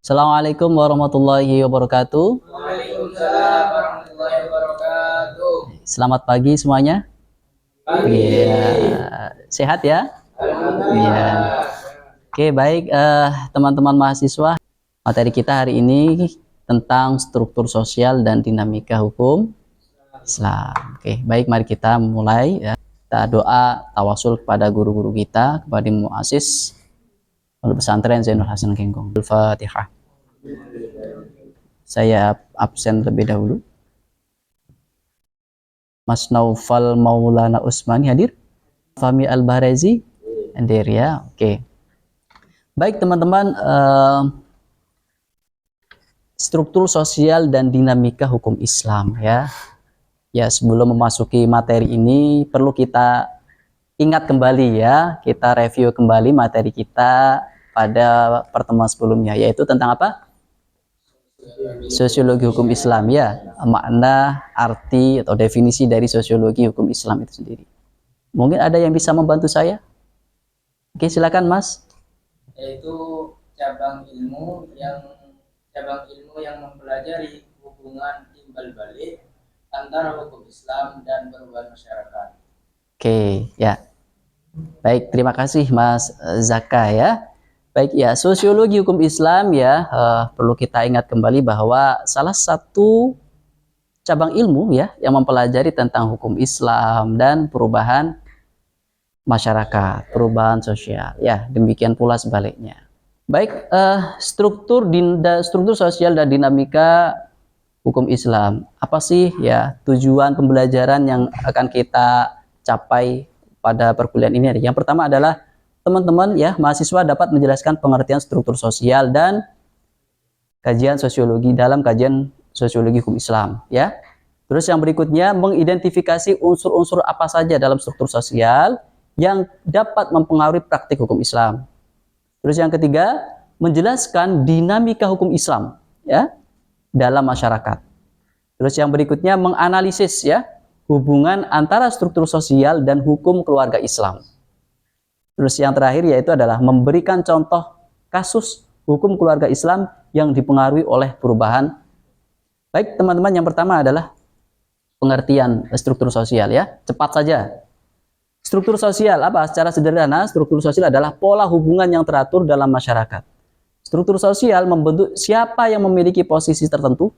Assalamualaikum warahmatullahi wabarakatuh. Waalaikumsalam warahmatullahi wabarakatuh. Selamat pagi semuanya. Pagi. Iya, sehat ya? Iya. Alhamdulillah. Oke, baik teman-teman mahasiswa. Materi kita hari ini tentang struktur sosial dan dinamika hukum Islam. Oke, baik, mari kita mulai ya. Kita doa tawasul kepada guru-guru kita, kepada muassis Pondok Pesantren Zainul Hasan Kengkong. Al-Fatihah. Saya absen terlebih dahulu. Mas Naufal Maulana Usmani hadir. Fahmi Al-Bahrazi hadir ya. Oke. Baik teman-teman, struktur sosial dan dinamika hukum Islam ya. Ya, sebelum memasuki materi ini perlu kita ingat kembali ya. Kita review kembali materi kita pada pertemuan sebelumnya, yaitu tentang apa? Sosiologi hukum Islam ya. Makna, arti atau definisi dari sosiologi hukum Islam itu sendiri. Mungkin ada yang bisa membantu saya? Oke, silakan Mas. Yaitu cabang ilmu yang mempelajari hubungan timbal balik antara hukum Islam dan perubahan masyarakat. Oke, ya. Baik, terima kasih Mas Zaka ya. Baik ya, sosiologi hukum Islam ya, perlu kita ingat kembali bahwa salah satu cabang ilmu ya yang mempelajari tentang hukum Islam dan perubahan masyarakat, perubahan sosial. Ya, demikian pula sebaliknya. Baik, struktur sosial dan dinamika hukum Islam. Apa sih ya tujuan pembelajaran yang akan kita capai pada perkuliahan ini? Yang pertama adalah teman-teman ya mahasiswa dapat menjelaskan pengertian struktur sosial dan kajian sosiologi dalam kajian sosiologi hukum Islam ya. Terus yang berikutnya mengidentifikasi unsur-unsur apa saja dalam struktur sosial yang dapat mempengaruhi praktik hukum Islam. Terus yang ketiga menjelaskan dinamika hukum Islam ya dalam masyarakat. Terus yang berikutnya menganalisis ya hubungan antara struktur sosial dan hukum keluarga Islam. Terus yang terakhir yaitu adalah memberikan contoh kasus hukum keluarga Islam yang dipengaruhi oleh perubahan. Baik teman-teman, yang pertama adalah pengertian struktur sosial ya. Cepat saja. Struktur sosial apa? Secara sederhana, struktur sosial adalah pola hubungan yang teratur dalam masyarakat. Struktur sosial membentuk siapa yang memiliki posisi tertentu,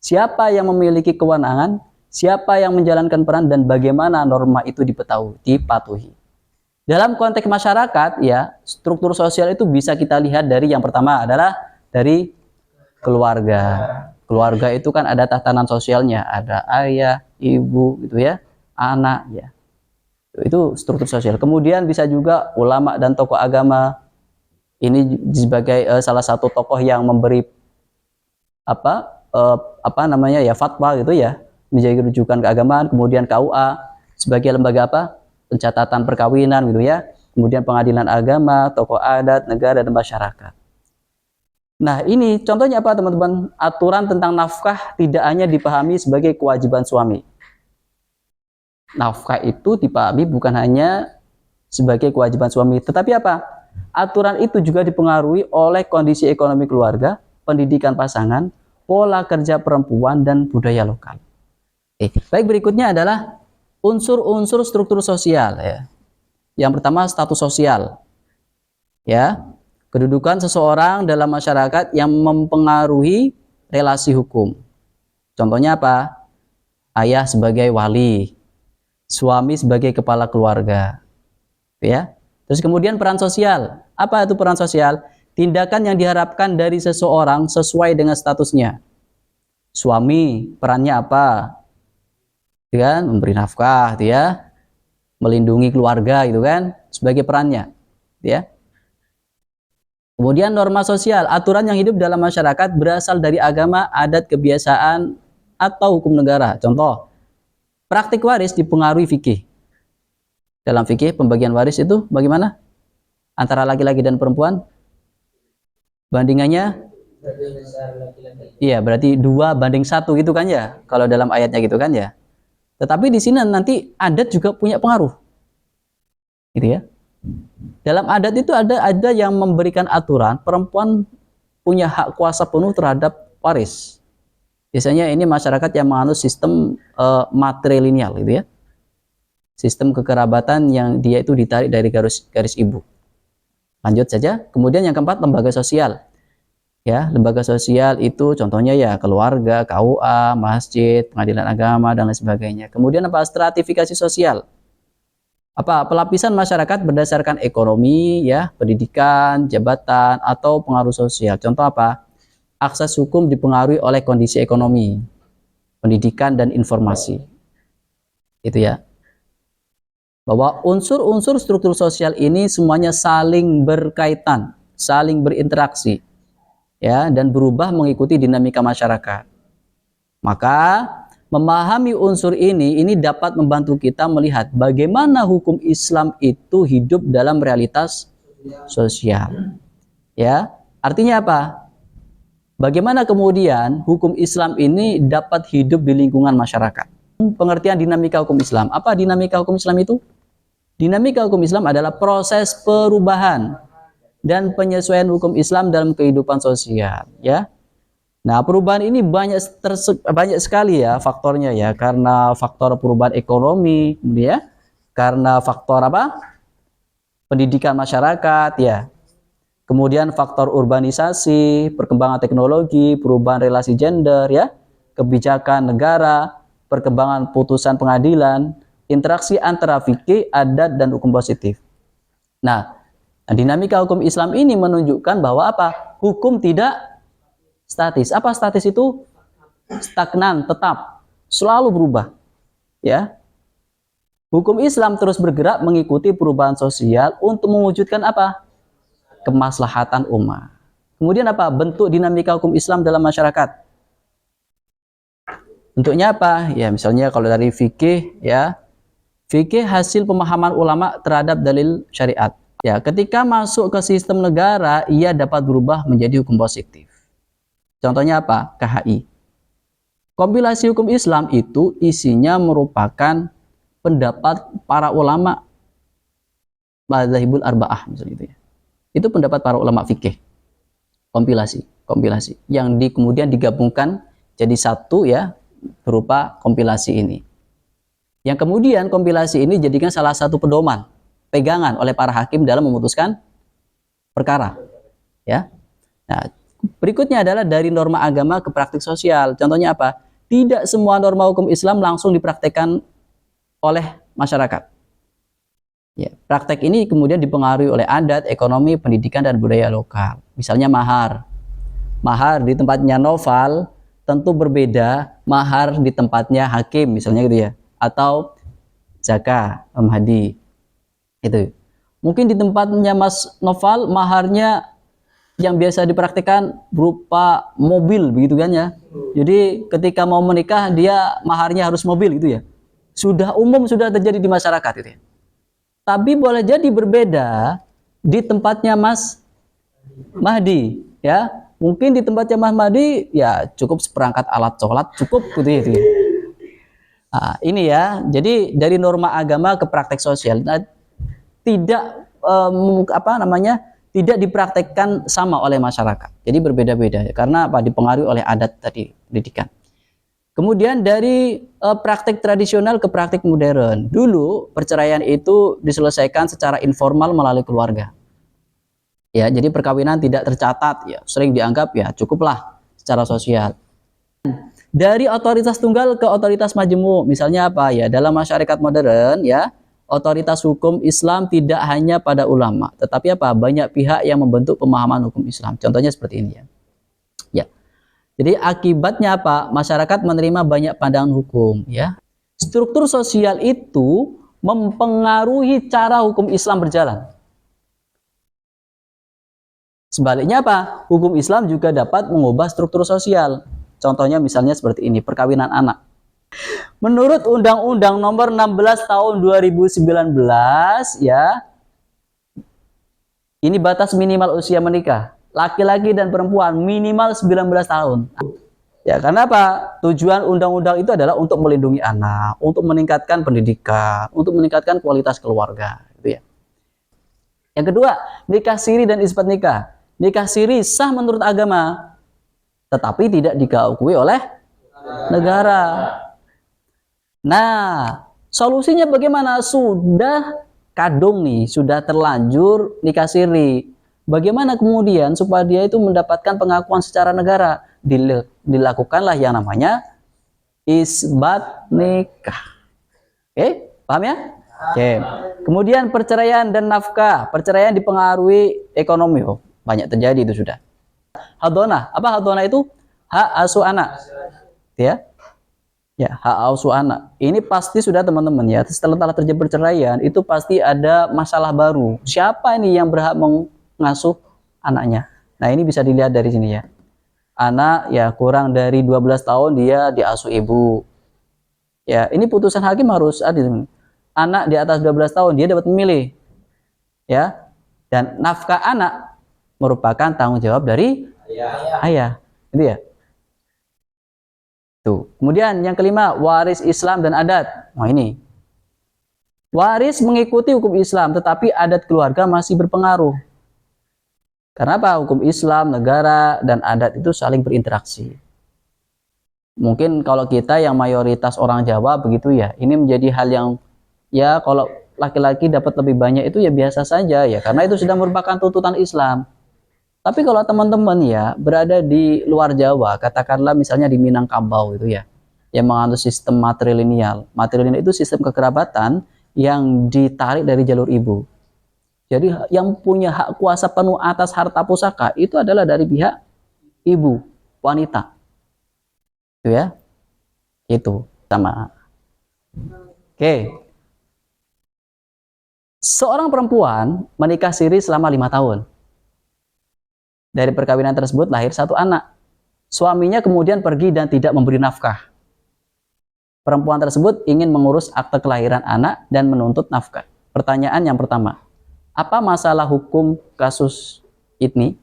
siapa yang memiliki kewenangan, siapa yang menjalankan peran, dan bagaimana norma itu dipatuhi. Dalam konteks masyarakat ya, struktur sosial itu bisa kita lihat dari yang pertama adalah dari keluarga. Keluarga itu kan ada tatanan sosialnya, ada ayah, ibu gitu ya, anak ya. Itu struktur sosial. Kemudian bisa juga ulama dan tokoh agama. Ini sebagai salah satu tokoh yang memberi fatwa gitu ya, menjadi rujukan keagamaan. Kemudian KUA sebagai lembaga apa? Pencatatan perkawinan gitu ya, kemudian pengadilan agama, tokoh adat, negara, dan masyarakat. Nah ini contohnya apa teman-teman? Aturan tentang nafkah tidak hanya dipahami sebagai kewajiban suami. Nafkah itu dipahami bukan hanya sebagai kewajiban suami, tetapi apa? Aturan itu juga dipengaruhi oleh kondisi ekonomi keluarga, pendidikan pasangan, pola kerja perempuan, dan budaya lokal. Baik, berikutnya adalah unsur-unsur struktur sosial ya. Yang pertama status sosial. Ya. Kedudukan seseorang dalam masyarakat yang mempengaruhi relasi hukum. Contohnya apa? Ayah sebagai wali, suami sebagai kepala keluarga. Ya. Terus kemudian peran sosial. Apa itu peran sosial? Tindakan yang diharapkan dari seseorang sesuai dengan statusnya. Suami perannya apa? Kan memberi nafkah dia, melindungi keluarga gitu kan sebagai perannya ya. Kemudian norma sosial, aturan yang hidup dalam masyarakat berasal dari agama, adat, kebiasaan, atau hukum negara. Contoh, praktik waris dipengaruhi fikih. Dalam fikih pembagian waris itu bagaimana? Antara laki-laki dan perempuan? Bandingannya? Iya, berarti 2:1 gitu kan ya, kalau dalam ayatnya gitu kan ya. Tetapi di sini nanti adat juga punya pengaruh, gitu ya. Dalam adat itu ada yang memberikan aturan perempuan punya hak kuasa penuh terhadap waris. Biasanya ini masyarakat yang menganut sistem matrilineal gitu ya. Sistem kekerabatan yang dia itu ditarik dari garis ibu. Lanjut saja. Kemudian yang keempat, lembaga sosial. Ya, lembaga sosial itu contohnya ya keluarga, KUA, masjid, pengadilan agama dan lain sebagainya. Kemudian apa? Stratifikasi sosial. Apa? Pelapisan masyarakat berdasarkan ekonomi, ya, pendidikan, jabatan atau pengaruh sosial. Contoh apa? Akses hukum dipengaruhi oleh kondisi ekonomi, pendidikan dan informasi. Itu ya. Bahwa unsur-unsur struktur sosial ini semuanya saling berkaitan, saling berinteraksi, ya, dan berubah mengikuti dinamika masyarakat. Maka memahami unsur ini dapat membantu kita melihat bagaimana hukum Islam itu hidup dalam realitas sosial. Ya, artinya apa? Bagaimana kemudian hukum Islam ini dapat hidup di lingkungan masyarakat? Pengertian dinamika hukum Islam. Apa dinamika hukum Islam itu? Dinamika hukum Islam adalah proses perubahan dan penyesuaian hukum Islam dalam kehidupan sosial, ya. Nah, perubahan ini banyak sekali ya faktornya ya, karena faktor perubahan ekonomi, ya, karena faktor apa? Pendidikan masyarakat, ya. Kemudian faktor urbanisasi, perkembangan teknologi, perubahan relasi gender, ya, kebijakan negara, perkembangan putusan pengadilan, interaksi antara fikih, adat, dan hukum positif. Nah, dinamika hukum Islam ini menunjukkan bahwa apa? Hukum tidak statis. Apa statis itu? Stagnan, tetap, selalu berubah. Ya. Hukum Islam terus bergerak mengikuti perubahan sosial untuk mewujudkan apa? Kemaslahatan umat. Kemudian apa? Bentuk dinamika hukum Islam dalam masyarakat. Bentuknya apa? Ya, misalnya kalau dari fikih, ya, fikih hasil pemahaman ulama terhadap dalil syariat. Ya, ketika masuk ke sistem negara, ia dapat berubah menjadi hukum positif. Contohnya apa? KHI. Kompilasi hukum Islam itu isinya merupakan pendapat para ulama madzhabul arba'ah misalnya gitu ya. Itu pendapat para ulama fikih. Kompilasi yang kemudian digabungkan jadi satu ya, berupa kompilasi ini. Yang kemudian kompilasi ini jadikan salah satu pedoman, pegangan oleh para hakim dalam memutuskan perkara. Ya. Nah, berikutnya adalah dari norma agama ke praktik sosial. Contohnya apa? Tidak semua norma hukum Islam langsung dipraktekkan oleh masyarakat. Ya, praktek ini kemudian dipengaruhi oleh adat, ekonomi, pendidikan, dan budaya lokal. Misalnya mahar. Mahar di tempatnya Noval tentu berbeda mahar di tempatnya hakim, misalnya gitu ya. Atau Zaka, Om Hadi. Itu. Mungkin di tempatnya Mas Noval maharnya yang biasa dipraktikkan berupa mobil begitu kan ya. Jadi ketika mau menikah dia maharnya harus mobil gitu ya. Sudah umum, sudah terjadi di masyarakat itu ya. Tapi boleh jadi berbeda di tempatnya Mas Mahdi ya. Mungkin di tempatnya Mas Mahdi ya cukup seperangkat alat sholat cukup gitu ya. Gitu ya. Nah, ini ya. Jadi dari norma agama ke praktek sosial tidak tidak dipraktekkan sama oleh masyarakat. Jadi berbeda-beda karena apa? Dipengaruhi oleh adat tadi, pendidikan. Kemudian dari praktek tradisional ke praktek modern. Dulu perceraian itu diselesaikan secara informal melalui keluarga. Ya, jadi perkawinan tidak tercatat ya, sering dianggap ya cukuplah secara sosial. Dari otoritas tunggal ke otoritas majemuk, misalnya apa ya? Dalam masyarakat modern ya, otoritas hukum Islam tidak hanya pada ulama, tetapi apa? Banyak pihak yang membentuk pemahaman hukum Islam. Contohnya seperti ini ya. Ya. Jadi akibatnya apa? Masyarakat menerima banyak pandangan hukum ya. Struktur sosial itu mempengaruhi cara hukum Islam berjalan. Sebaliknya apa? Hukum Islam juga dapat mengubah struktur sosial. Contohnya misalnya seperti ini, perkawinan anak. Menurut Undang-Undang Nomor 16 Tahun 2019 ya, ini batas minimal usia menikah. Laki-laki dan perempuan minimal 19 tahun. Ya, karena apa? Tujuan undang-undang itu adalah untuk melindungi anak, untuk meningkatkan pendidikan, untuk meningkatkan kualitas keluarga, gitu ya. Yang kedua, nikah siri dan isbat nikah. nikah siri sah menurut agama, tetapi tidak diakui oleh negara. Nah, solusinya bagaimana? Sudah kadung nih, sudah terlanjur nikah siri. Bagaimana kemudian supaya dia itu mendapatkan pengakuan secara negara? Dilakukanlah yang namanya isbat nikah. Oke, paham ya? Oke. Kemudian perceraian dan nafkah. Perceraian dipengaruhi ekonomi. Oh, banyak terjadi itu sudah. Hadonah. Apa hadonah itu? Hak asuh anak. Ya. Ya, hak asuh anak. Ini pasti sudah teman-teman ya. Setelah terjadi perceraian, itu pasti ada masalah baru. Siapa ini yang berhak mengasuh anaknya? Nah, ini bisa dilihat dari sini ya. Anak ya kurang dari 12 tahun dia diasuh ibu. Ya, ini putusan hakim harus adil. Anak di atas 12 tahun dia dapat memilih. Ya. Dan nafkah anak merupakan tanggung jawab dari ayah. Itu ya. Tuh. Kemudian yang kelima, waris Islam dan adat. Nah, ini. Waris mengikuti hukum Islam, tetapi adat keluarga masih berpengaruh. Karena apa? Hukum Islam, negara, dan adat itu saling berinteraksi. Mungkin kalau kita yang mayoritas orang Jawa begitu ya, ini menjadi hal yang ya kalau laki-laki dapat lebih banyak itu ya biasa saja ya, karena itu sudah merupakan tuntutan Islam. Tapi kalau teman-teman ya berada di luar Jawa, katakanlah misalnya di Minangkabau itu ya, yang menganut sistem matrilineal. Matrilineal itu sistem kekerabatan yang ditarik dari jalur ibu. Jadi yang punya hak kuasa penuh atas harta pusaka itu adalah dari pihak ibu, wanita. Itu ya. Itu sama. Oke. Seorang perempuan menikah siri selama 5 tahun. Dari perkawinan tersebut lahir satu anak. Suaminya kemudian pergi dan tidak memberi nafkah. Perempuan tersebut ingin mengurus akte kelahiran anak dan menuntut nafkah. Pertanyaan yang pertama, apa masalah hukum kasus ini?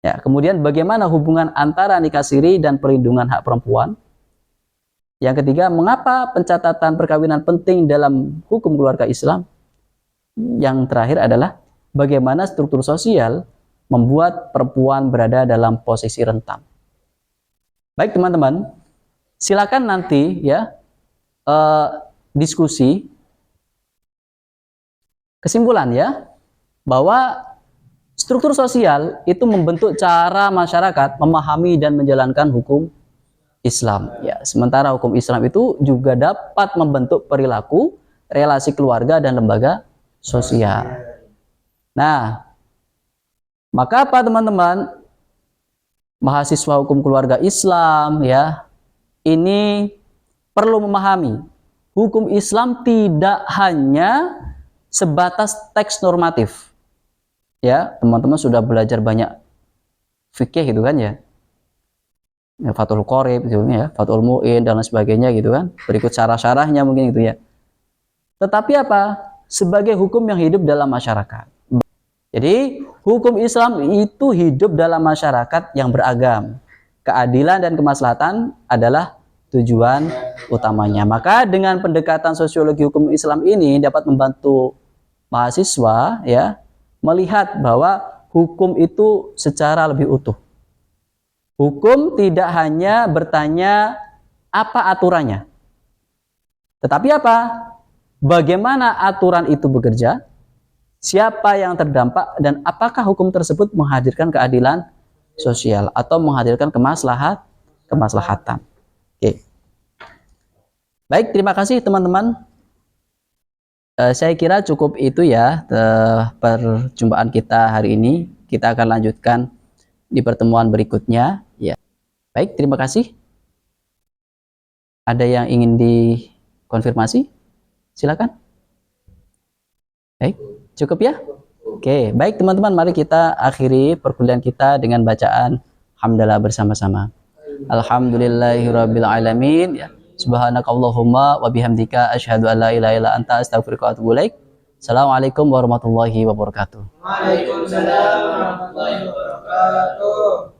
Ya, kemudian bagaimana hubungan antara nikah siri dan perlindungan hak perempuan? Yang ketiga, mengapa pencatatan perkawinan penting dalam hukum keluarga Islam? Yang terakhir adalah bagaimana struktur sosial membuat perempuan berada dalam posisi rentan. Baik teman-teman, silakan nanti ya diskusi kesimpulan ya bahwa struktur sosial itu membentuk cara masyarakat memahami dan menjalankan hukum Islam. Ya, sementara hukum Islam itu juga dapat membentuk perilaku, relasi keluarga dan lembaga sosial. Nah, maka apa teman-teman? Mahasiswa hukum keluarga Islam ya, ini perlu memahami hukum Islam tidak hanya sebatas teks normatif. Ya, teman-teman sudah belajar banyak fikih gitu kan ya. Fathul Qorib gitu ya, Fathul Mu'in dan lain sebagainya gitu kan. Berikut syarah-syarahnya mungkin gitu ya. Tetapi apa? Sebagai hukum yang hidup dalam masyarakat. Jadi, hukum Islam itu hidup dalam masyarakat yang beragam. Keadilan dan kemaslahatan adalah tujuan utamanya. Maka dengan pendekatan sosiologi hukum Islam ini dapat membantu mahasiswa ya melihat bahwa hukum itu secara lebih utuh. Hukum tidak hanya bertanya apa aturannya, tetapi apa? Bagaimana aturan itu bekerja, siapa yang terdampak, dan apakah hukum tersebut menghadirkan keadilan sosial atau menghadirkan kemaslahatan. Oke. Baik, terima kasih teman-teman. Saya kira cukup itu ya perjumpaan kita hari ini. Kita akan lanjutkan di pertemuan berikutnya ya. Baik, terima kasih. Ada yang ingin dikonfirmasi? Silakan. Baik, cukup ya? Oke, baik teman-teman, mari kita akhiri perkuliahan kita dengan bacaan hamdalah bersama-sama. Alhamdulillahirabbil alamin ya. Subhanakallahumma wa bihamdika asyhadu an la ilaha illa anta astaghfiruka wa atubu ilaik. Assalamualaikum warahmatullahi wabarakatuh. Waalaikumsalam warahmatullahi wabarakatuh.